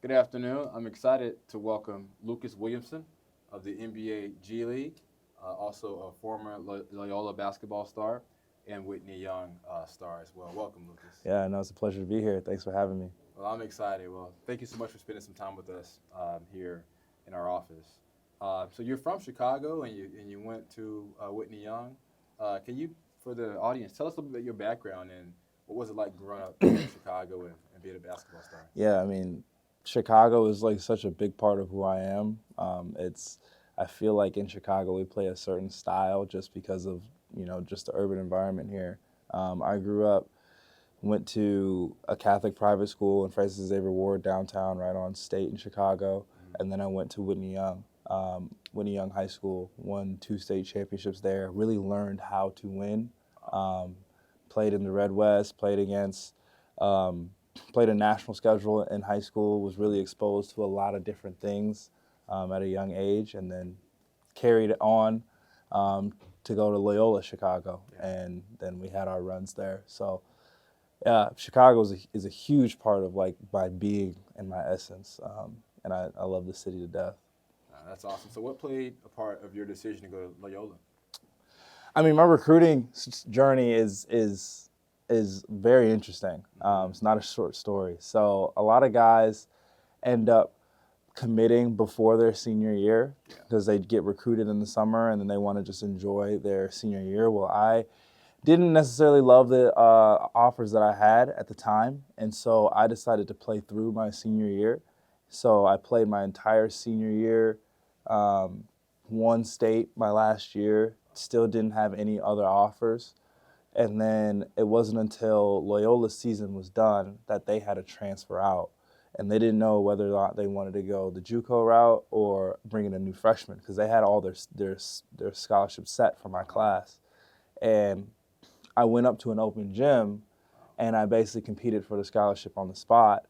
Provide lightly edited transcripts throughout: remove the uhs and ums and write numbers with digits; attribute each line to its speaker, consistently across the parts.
Speaker 1: Good afternoon. I'm excited to welcome Lucas Williamson of the NBA G League, also a former Loyola basketball star, and Whitney Young star as well. Welcome, Lucas.
Speaker 2: Yeah, no, it's a pleasure to be here. Thanks for having me.
Speaker 1: Well, I'm excited. Well, thank you so much for spending some time with us here in our office. So you're from Chicago, and you went to Whitney Young. Can you, for the audience, tell us a little bit about your background and what was it like growing up in Chicago and being a basketball star?
Speaker 2: Yeah, Chicago is like such a big part of who I am. I feel like in Chicago we play a certain style just because of, just the urban environment here. I grew up, went to a Catholic private school in Francis Xavier Ward downtown, right on State in Chicago, and then I went to Whitney Young High School, won 2 state championships there, really learned how to win. Um, Played in the Red West, um, played a national schedule in high school, was really exposed to a lot of different things at a young age, and then carried it on to go to Loyola Chicago, and then we had our runs there. So yeah, Chicago is a huge part of like my being and my essence, and I love the city to death.
Speaker 1: That's awesome. So what played a part of your decision to go to Loyola?
Speaker 2: My recruiting journey is very interesting. It's not a short story. So a lot of guys end up committing before their senior year because they get recruited in the summer and then they want to just enjoy their senior year. Well, I didn't necessarily love the offers that I had at the time, and so I decided to play through my senior year. So I played my entire senior year, won state my last year, still didn't have any other offers. And then it wasn't until Loyola's season was done that they had to transfer out. And they didn't know whether or not they wanted to go the JUCO route or bring in a new freshman because they had all their scholarships set for my class. And I went up to an open gym and I basically competed for the scholarship on the spot.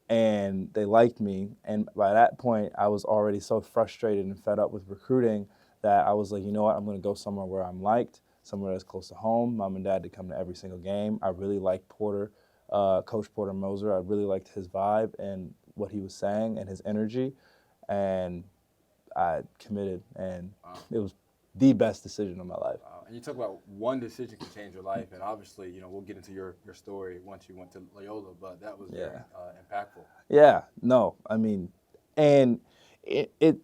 Speaker 2: And they liked me. And by that point, I was already so frustrated and fed up with recruiting that I was like, you know what, I'm going to go somewhere where I'm liked, somewhere that's close to home. Mom and dad to come to every single game. I really liked Coach Porter Moser. I really liked his vibe and what he was saying and his energy. And I committed, and it was the best decision of my life.
Speaker 1: And you talk about one decision can change your life, and obviously, we'll get into your story once you went to Loyola, but that was very impactful.
Speaker 2: Yeah, no, and it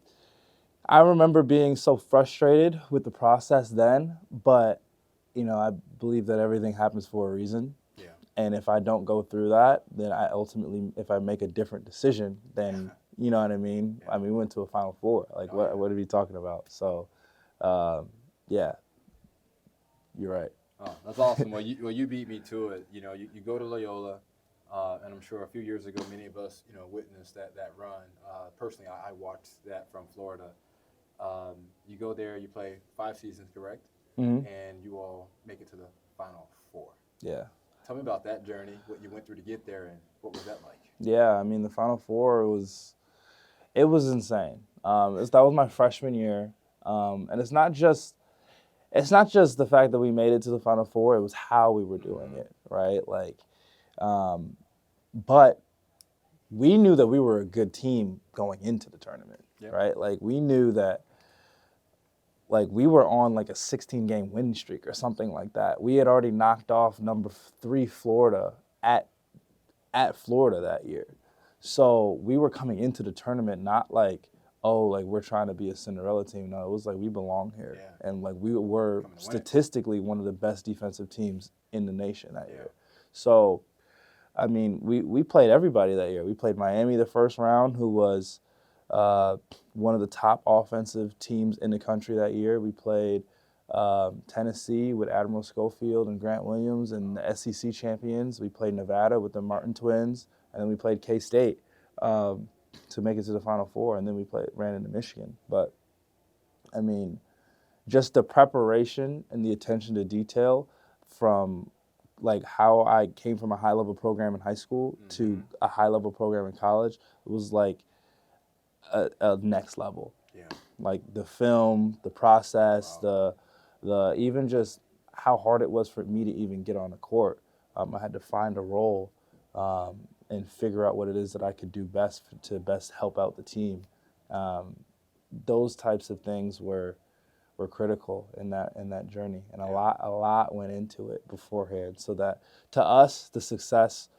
Speaker 2: I remember being so frustrated with the process then, but I believe that everything happens for a reason.
Speaker 1: Yeah.
Speaker 2: And if I don't go through that, then I ultimately, if I make a different decision, then you know what I mean.
Speaker 1: Yeah.
Speaker 2: We went to a Final Four. Like, what are we talking about? So, yeah, you're right.
Speaker 1: Oh, that's awesome. Well, you beat me to it. You go to Loyola, and I'm sure a few years ago, many of us, witnessed that run. Personally, I watched that from Florida. You go there, you play 5 seasons, correct?
Speaker 2: Mm-hmm.
Speaker 1: And you all make it to the Final Four.
Speaker 2: Yeah.
Speaker 1: Tell me about that journey, what you went through to get there, and what was that like?
Speaker 2: Yeah, the Final Four was insane. That was my freshman year, and it's not just the fact that we made it to the Final Four. It was how we were doing it, right? But we knew that we were a good team going into the tournament, right? Like we knew that, we were on like a 16-game winning streak or something like that. We had already knocked off number 3 Florida at Florida that year. So we were coming into the tournament not like, we're trying to be a Cinderella team. No, it was like we belong here. Yeah. And we were statistically one of the best defensive teams in the nation that year. So, we played everybody that year. We played Miami the first round, who was one of the top offensive teams in the country that year. We played Tennessee with Admiral Schofield and Grant Williams and the SEC champions. We played Nevada with the Martin twins, and then we played K-State to make it to the Final Four, and then we ran into Michigan. But, just the preparation and the attention to detail from how I came from a high-level program in high school to a high-level program in college, it was like a next level.
Speaker 1: Yeah.
Speaker 2: Like the film, the process, the even just how hard it was for me to even get on the court. I had to find a role and figure out what it is that I could do best to best help out the team. Those types of things were critical in that journey, and a lot went into it beforehand, so that to us the success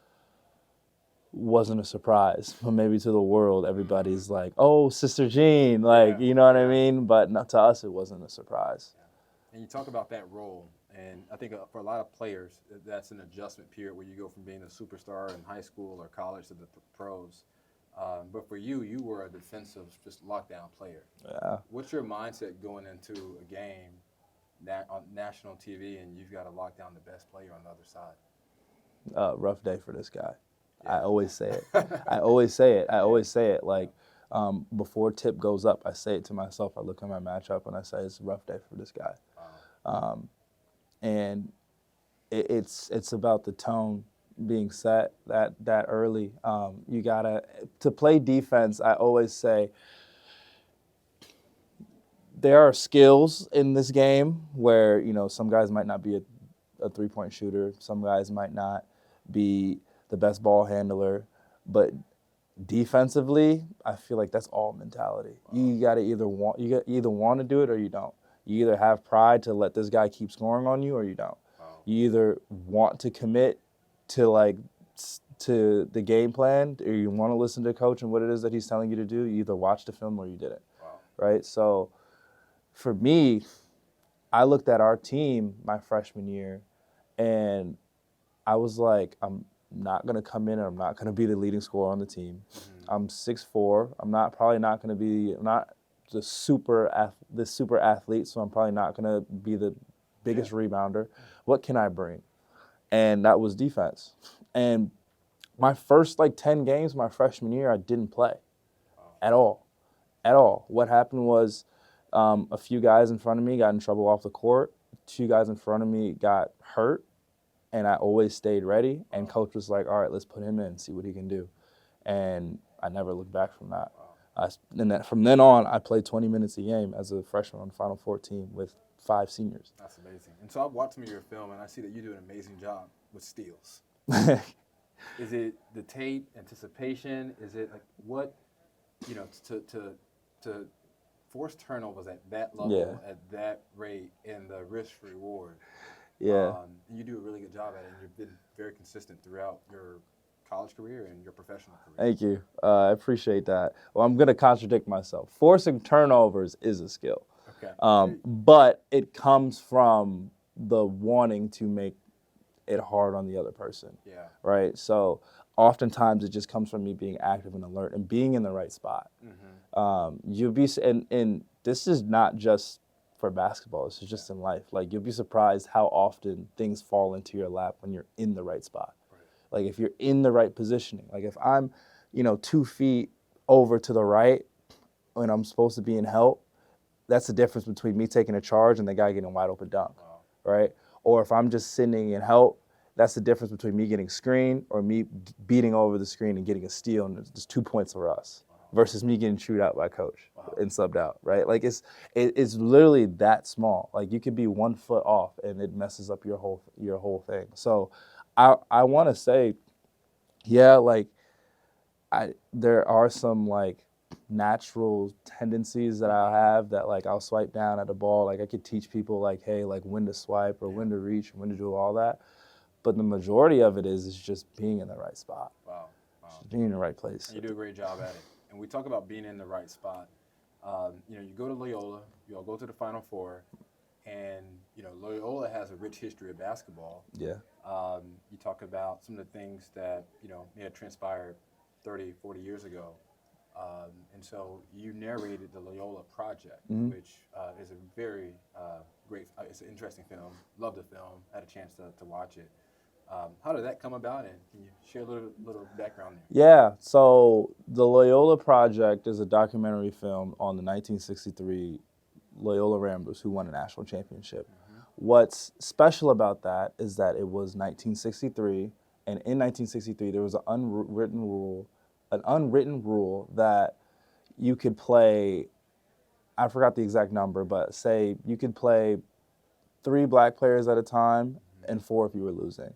Speaker 2: wasn't a surprise, but maybe to the world everybody's like, oh, Sister Jean, like, you know what I mean? But not, to us it wasn't a surprise.
Speaker 1: And you talk about that role, and I think for a lot of players, that's an adjustment period where you go from being a superstar in high school or college to the pros. But for you, you were a defensive, just lockdown player.
Speaker 2: Yeah.
Speaker 1: What's your mindset going into a game on national TV, and you've got to lock down the best player on the other side?
Speaker 2: Rough day for this guy.
Speaker 1: Yeah.
Speaker 2: I always say it. I always say it. Like, before tip goes up, I say it to myself. I look at my matchup and I say, it's a rough day for this guy. And it's about the tone being set that early. You gotta, to play defense, I always say, there are skills in this game where, you know, some guys might not be a three-point shooter. Some guys might not be the best ball handler, but defensively, I feel like that's all mentality. You gotta either want to do it or you don't. You either have pride to let this guy keep scoring on you or you don't. You either want to commit to to the game plan, or you want to listen to coach and what it is that he's telling you to do. You either watch the film or you didn't. Right? So for me, I looked at our team my freshman year and I was like, I'm not going to come in and I'm not going to be the leading scorer on the team. I'm 6'4". I'm not the super athlete, so I'm probably not going to be the biggest rebounder. What can I bring? And that was defense. And my first 10 games my freshman year, I didn't play at all. What happened was a few guys in front of me got in trouble off the court. 2 guys in front of me got hurt. And I always stayed ready, and coach was like, all right, let's put him in and see what he can do. And I never looked back from that. From then on, I played 20 minutes a game as a freshman on the Final Four team with 5 seniors.
Speaker 1: That's amazing. And so I've watched some of your film, and I see that you do an amazing job with steals. Is it the tape, anticipation? Is it what, to force turnovers at that level, at that rate, and the risk reward?
Speaker 2: Yeah.
Speaker 1: And you do a really good job at it, and you've been very consistent throughout your college career and your professional career.
Speaker 2: Thank you. I appreciate that. Well, I'm going to contradict myself. Forcing turnovers is a skill.
Speaker 1: Okay.
Speaker 2: But it comes from the wanting to make it hard on the other person.
Speaker 1: Yeah.
Speaker 2: Right? So oftentimes it just comes from me being active and alert and being in the right spot. You'll be, and this is not just for basketball, this is just in life. You'll be surprised how often things fall into your lap when you're in the right spot. Right. If you're in the right positioning. If I'm, 2 feet over to the right when I'm supposed to be in help, that's the difference between me taking a charge and the guy getting a wide open dunk. Right? Or if I'm just sitting in help, that's the difference between me getting screened or me beating over the screen and getting a steal, and there's 2 points for us. Versus me getting chewed out by coach and subbed out, right? It's literally that small. You could be 1 foot off and it messes up your whole thing. So I want to say, there are some natural tendencies that I have that I'll swipe down at a ball. I could teach people hey, when to swipe or when to reach, when to do all that. But the majority of it is just being in the right spot.
Speaker 1: Wow.
Speaker 2: Just being in the right place.
Speaker 1: And you do a great job at it. And we talk about being in the right spot. You go to Loyola, you all go to the Final Four, and Loyola has a rich history of basketball.
Speaker 2: Yeah.
Speaker 1: You talk about some of the things that may have transpired 30, 40 years ago, and so you narrated the Loyola Project, which is a very great. It's an interesting film. Loved the film. Had a chance to watch it. How did that come about, and can you share a little background there?
Speaker 2: Yeah, so the Loyola Project is a documentary film on the 1963 Loyola Ramblers who won a national championship. What's special about that is that it was 1963, and in 1963 there was an unwritten rule that you could play, I forgot the exact number, but say you could play 3 black players at a time and 4 if you were losing.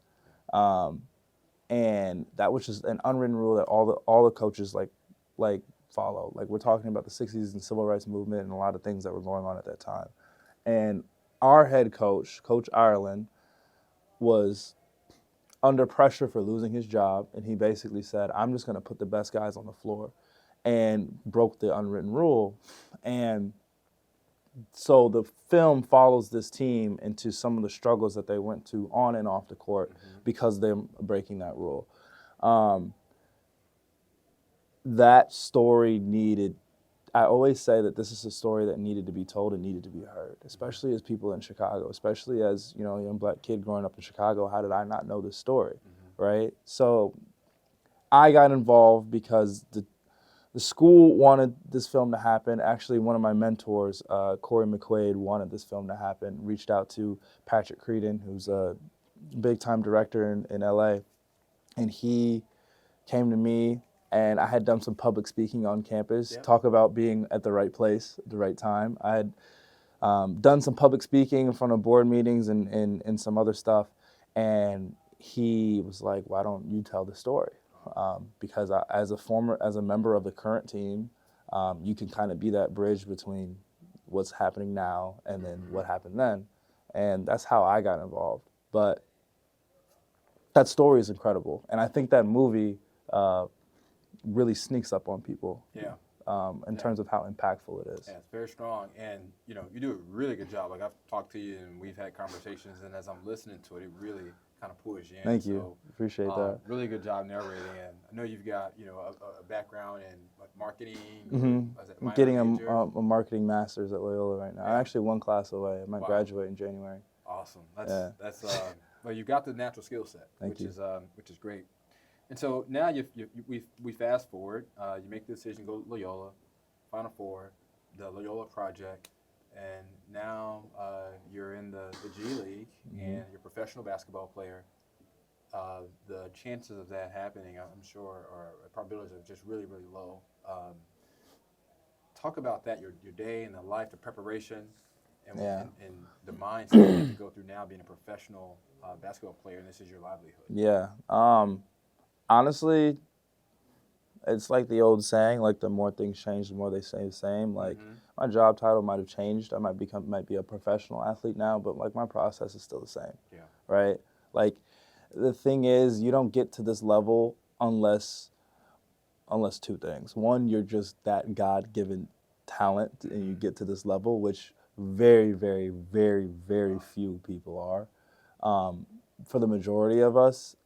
Speaker 2: And that was just an unwritten rule that all the coaches like follow. Like, we're talking about the 60s and civil rights movement and a lot of things that were going on at that time. And our head coach, Coach Ireland, was under pressure for losing his job, and he basically said, I'm just going to put the best guys on the floor, and broke the unwritten rule. And so the film follows this team into some of the struggles that they went to on and off the court because they're breaking that rule. That story needed, I always say that this is a story that needed to be told and needed to be heard, especially as people in Chicago, especially as, you know, a young black kid growing up in Chicago. How did I not know this story, right? So I got involved because the school wanted this film to happen. Actually, one of my mentors, Corey McQuaid, wanted this film to happen, reached out to Patrick Creedon, who's a big-time director in LA, and he came to me, and I had done some public speaking on campus, talk about being at the right place at the right time. I had done some public speaking in front of board meetings and some other stuff, and he was like, why don't you tell the story? Because as a member of the current team, you can kind of be that bridge between what's happening now and then what happened then. And that's how I got involved. But that story is incredible. And I think that movie really sneaks up on people in terms of how impactful it is.
Speaker 1: Yeah, it's very strong. And, you know, you do a really good job. Like, I've talked to you and we've had conversations, and as I'm listening to it, it really kind of pulls you in.
Speaker 2: Thank you.
Speaker 1: So,
Speaker 2: appreciate that.
Speaker 1: Really good job narrating. And I know you've got, you know, a background in like marketing.
Speaker 2: I'm getting a marketing master's at Loyola right now. I'm actually one class away. I might graduate in January.
Speaker 1: Awesome. That's well, you've got the natural skill set, which is great. And so now we fast forward. You make the decision, go to Loyola, Final Four, the Loyola Project, and now you're in the G League and you're a professional basketball player. The chances of that happening, I'm sure, or probabilities are just really, really low. Talk about that, your day and the life, the preparation, and the mindset you have to go through now being a professional basketball player, and this is your livelihood.
Speaker 2: Yeah. Honestly, it's like the old saying, like, the more things change, the more they stay the same. Like, my job title might have changed. I might be a professional athlete now, but like, my process is still the same. Yeah. Right? Like, the thing is, you don't get to this level unless two things. One, you're just that God-given talent, and you get to this level, which very, very, very, very few people are. For the majority of us,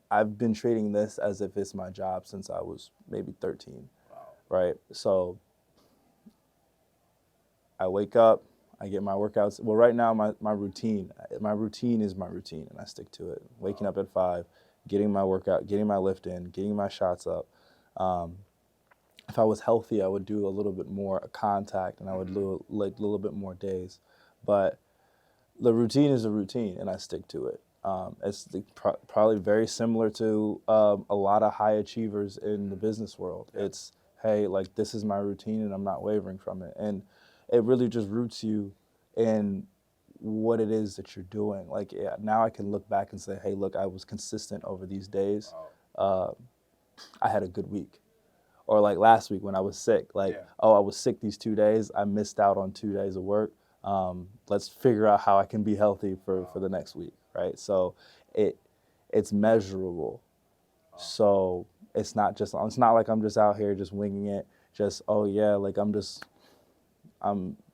Speaker 2: I've been treating this as if it's my job since I was maybe 13, right? So I wake up, I get my workouts. Well, right now, my routine is my routine, and I stick to it. Waking up at 5, getting my workout, getting my lift in, getting my shots up. If I was healthy, I would do a little bit more contact, and I would do like a little bit more days. But the routine is a routine, and I stick to it. It's probably very similar to a lot of high achievers in the business world. Yeah. It's, hey, like, this is my routine, and I'm not wavering from it. And it really just roots you in what it is that you're doing. Like, now I can look back and say, hey, look, I was consistent over these days. I had a good week. Or like last week when I was sick, I was sick these 2 days. I missed out on 2 days of work. Let's figure out how I can be healthy for the next week, right? So it's measurable. So it's not like I'm just out here just winging it. Just, like I'm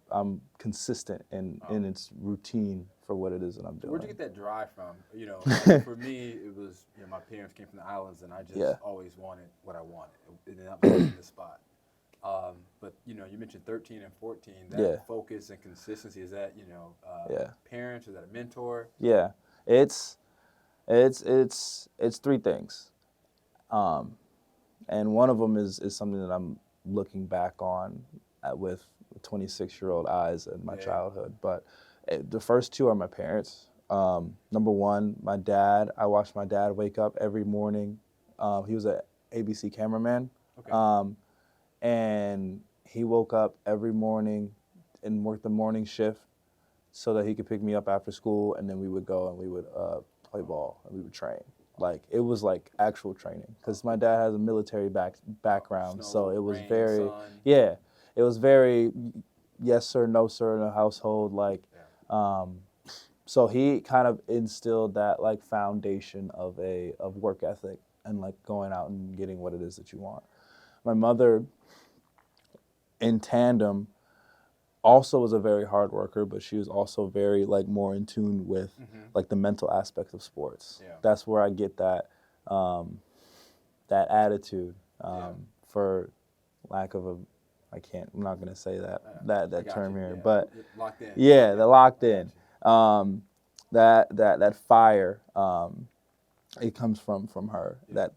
Speaker 2: consistent in its routine for what it is that I'm doing.
Speaker 1: Where'd you get that drive from? You know, like, for me, it was, you know, my parents came from the islands, and I just always wanted what I wanted, and that was in the spot. But, you know, you mentioned 13 and 14. That focus and consistency, is that, you know, parents? Is that a mentor?
Speaker 2: Yeah, it's 3 things, and one of them is something that I'm looking back on with 26-year-old eyes in my childhood. But the first 2 are my parents. Number 1, my dad. I watched my dad wake up every morning. He was an ABC cameraman. Okay. And he woke up every morning and worked the morning shift so that he could pick me up after school, and then we would go and we would play ball and we would train. Like, it was like actual training because my dad has a military background.
Speaker 1: Snow,
Speaker 2: So it was
Speaker 1: rain,
Speaker 2: very,
Speaker 1: sun.
Speaker 2: yeah, it was very yes sir, no sir in the household. Like, so he kind of instilled that like foundation of work ethic and like going out and getting what it is that you want. My mother, in tandem, also was a very hard worker, but she was also very like more in tune with like the mental aspect of sports.
Speaker 1: Yeah.
Speaker 2: That's where I get that that attitude, for lack of a, I'm not gonna say that term here, but
Speaker 1: Locked in.
Speaker 2: yeah, the locked in, that fire, it comes from her.
Speaker 1: Yeah.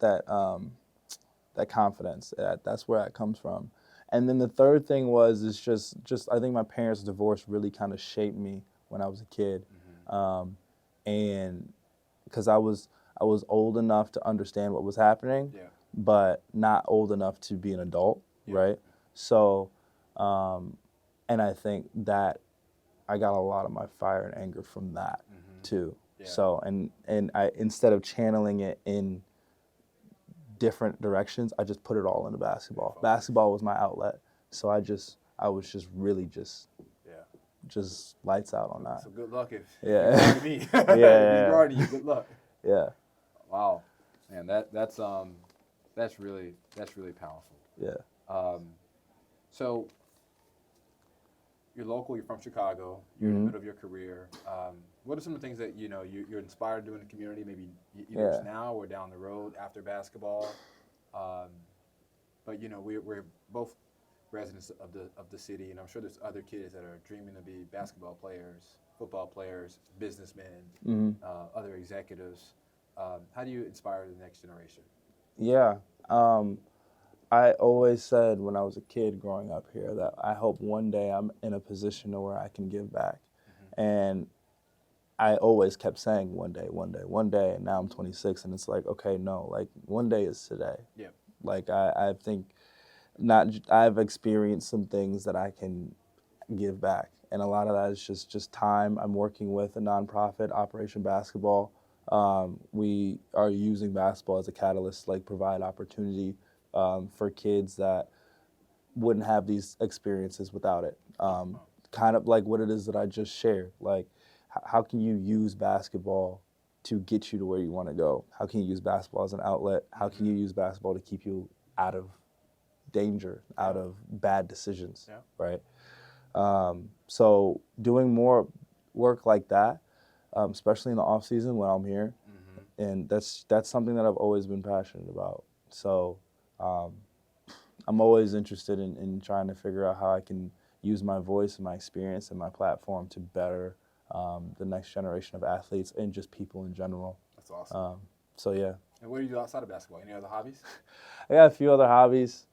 Speaker 2: That confidence. That's where that comes from. And then the third thing is just I think my parents' divorce really kind of shaped me when I was a kid, and because I was old enough to understand what was happening, but not old enough to be an adult, right? So, and I think that I got a lot of my fire and anger from that too. Yeah. So and I, instead of channeling it in different directions, I just put it all into basketball. Basketball was my outlet, so I was just really just lights out on that.
Speaker 1: So good luck if
Speaker 2: you
Speaker 1: guard me.
Speaker 2: Yeah,
Speaker 1: if you guard you, good luck.
Speaker 2: Yeah.
Speaker 1: Wow, man, that's really powerful.
Speaker 2: Yeah.
Speaker 1: So you're local. You're from Chicago. You're in the middle of your career. What are some of the things that you're inspired to do in the community? Maybe either it's now or down the road after basketball. But we're both residents of the city, and I'm sure there's other kids that are dreaming to be basketball players, football players, businessmen, other executives. How do you inspire the next generation?
Speaker 2: Yeah. I always said when I was a kid growing up here that I hope one day I'm in a position where I can give back. And I always kept saying one day, and now I'm 26 and it's like, okay, no, like one day is today.
Speaker 1: Yeah.
Speaker 2: Like I think I've experienced some things that I can give back. And a lot of that is just time. I'm working with a nonprofit, Operation Basketball. We are using basketball as a catalyst, like provide opportunity for kids that wouldn't have these experiences without it. Kind of like what it is that I just shared. Like, how can you use basketball to get you to where you want to go? How can you use basketball as an outlet? How can you use basketball to keep you out of danger, out of bad decisions, right? So doing more work like that, especially in the off season when I'm here, and that's something that I've always been passionate about. So I'm always interested in trying to figure out how I can use my voice and my experience and my platform to better the next generation of athletes and just people in general.
Speaker 1: That's awesome.
Speaker 2: So yeah.
Speaker 1: And what do you do outside of basketball? Any other hobbies?
Speaker 2: I got a few other hobbies.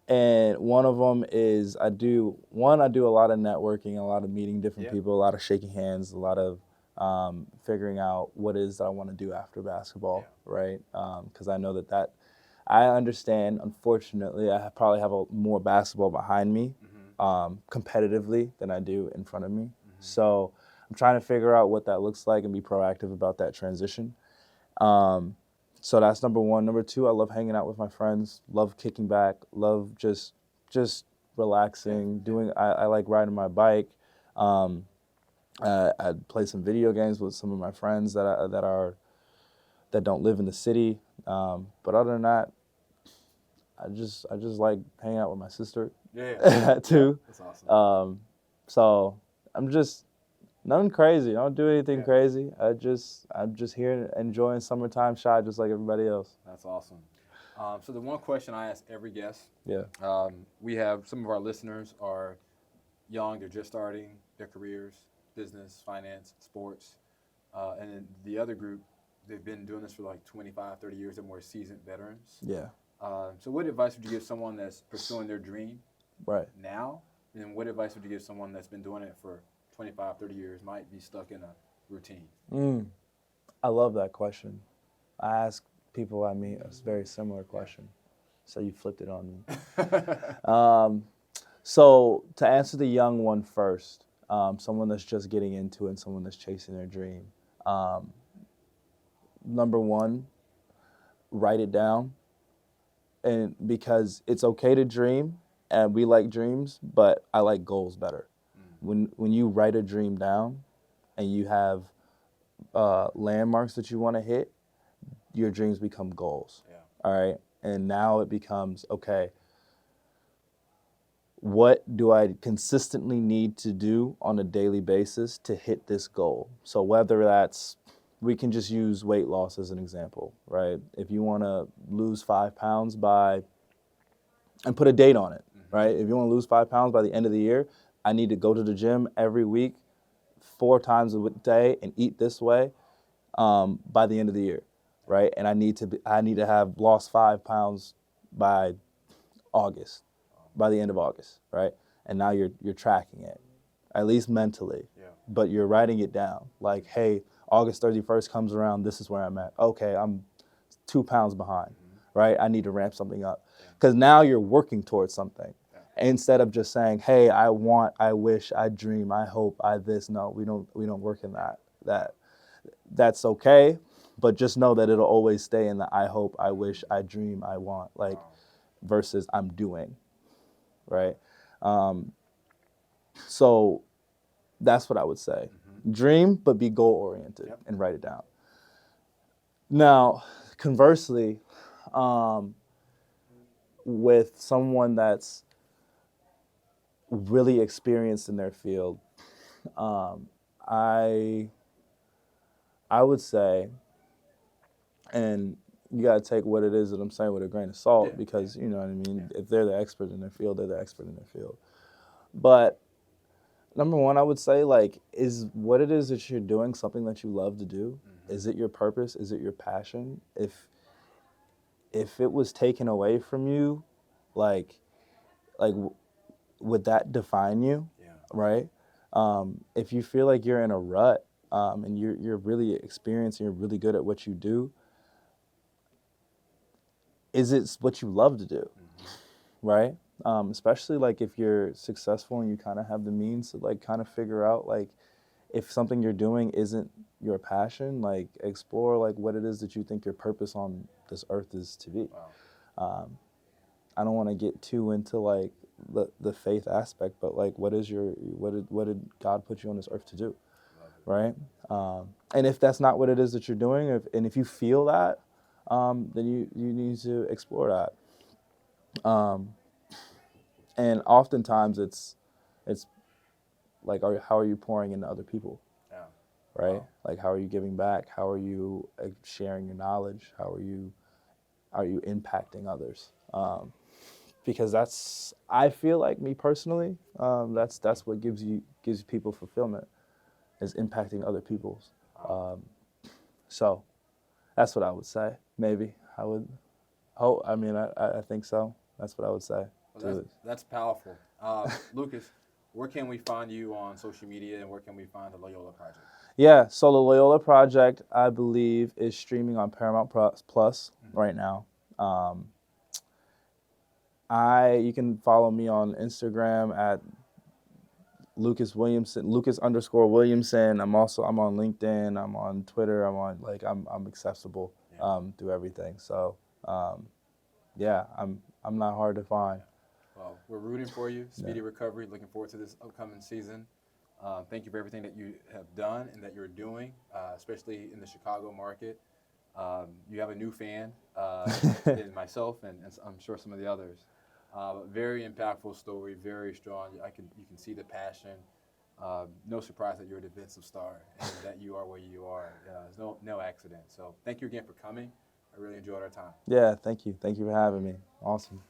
Speaker 2: And one of them is I do a lot of networking, a lot of meeting different people, a lot of shaking hands, a lot of figuring out what it is that I want to do after basketball, right? Because I know that I understand, unfortunately, I probably have more basketball behind me competitively than I do in front of me. So I'm trying to figure out what that looks like and be proactive about that transition. So that's number one. Number two, I love hanging out with my friends, love kicking back, love just relaxing, I like riding my bike. I play some video games with some of my friends that don't live in the city. But other than that, I just like hanging out with my sister too.
Speaker 1: That's awesome.
Speaker 2: So I'm just nothing crazy. I don't do anything crazy. I'm just here enjoying summertime shot just like everybody else.
Speaker 1: That's awesome. So the one question I ask every guest.
Speaker 2: Yeah.
Speaker 1: We have some of our listeners are young. They're just starting their careers, business, finance, sports. And then the other group, they've been doing this for like 25, 30 years. They're more seasoned veterans. Yeah. So what advice would you give someone that's pursuing their dream now? And then what advice would you give someone that's been doing it for 25, 30 years, might be stuck in a routine?
Speaker 2: I love that question. I ask people I meet a very similar question. So you flipped it on me. So to answer the young one first, someone that's just getting into it and someone that's chasing their dream, number one, write it down. And because it's okay to dream, and we like dreams, but I like goals better. When you write a dream down and you have landmarks that you want to hit, your dreams become goals.
Speaker 1: Yeah.
Speaker 2: All right. And now it becomes, okay, what do I consistently need to do on a daily basis to hit this goal? So whether that's, we can just use weight loss as an example, right? If you want to lose 5 pounds and put a date on it, right? If you want to lose 5 pounds by the end of the year, I need to go to the gym every week, 4 times a day, and eat this way by the end of the year, right? And I need to have lost 5 pounds by August, by the end of August, right? And now you're tracking it, at least mentally, but you're writing it down. Like, hey, August 31st comes around, this is where I'm at. Okay, I'm 2 pounds behind, right? I need to ramp something up. Because now you're working towards something. Instead of just saying, hey, I want, I wish, I dream, I hope, I this. No, we don't work in that's okay, but just know that it'll always stay in the I hope, I wish, I dream, I want, like, versus I'm doing, right? So that's what I would say. Dream, but be goal-oriented and write it down. Now, conversely, with someone that's really experienced in their field, I would say, and you got to take what it is that I'm saying with a grain of salt, because, you know what I mean, if they're the expert in their field, they're the expert in their field. But number one, I would say, like, is what it is that you're doing something that you love to do? Is it your purpose? Is it your passion? If it was taken away from you, like would that define you? Right? If you feel like you're in a rut, and you're really experienced and you're really good at what you do, is it what you love to do? Right? Especially like if you're successful and you kind of have the means to like kind of figure out like if something you're doing isn't your passion, like explore like what it is that you think your purpose on this earth is to be. I don't want to get too into like the faith aspect, but like what did God put you on this earth to do, right? And if that's not what it is that you're doing, if you feel that, then you need to explore that. And oftentimes it's like, how are you pouring into other people? Right? Like, how are you giving back? How are you sharing your knowledge? How are you impacting others? Because I feel like, me personally, that's what gives people fulfillment, is impacting other people's. So that's what I would say. Maybe I would hope. I mean, I think so. That's what I would say.
Speaker 1: Well, that's powerful. Lucas, where can we find you on social media, and where can we find the Loyola Project?
Speaker 2: Yeah, so the Loyola Project, I believe, is streaming on Paramount Plus right now. You can follow me on Instagram at Lucas Williamson, Lucas_Williamson. I'm on LinkedIn. I'm on Twitter. I'm accessible through everything. So yeah, I'm not hard to find.
Speaker 1: Well, we're rooting for you. Speedy recovery. Looking forward to this upcoming season. Thank you for everything that you have done and that you're doing, especially in the Chicago market. You have a new fan in myself, and I'm sure some of the others. Very impactful story, very strong. You can see the passion. No surprise that you're a defensive star and that you are where you are. There's no accident. So thank you again for coming. I really enjoyed our time.
Speaker 2: Yeah, thank you. Thank you for having me. Awesome.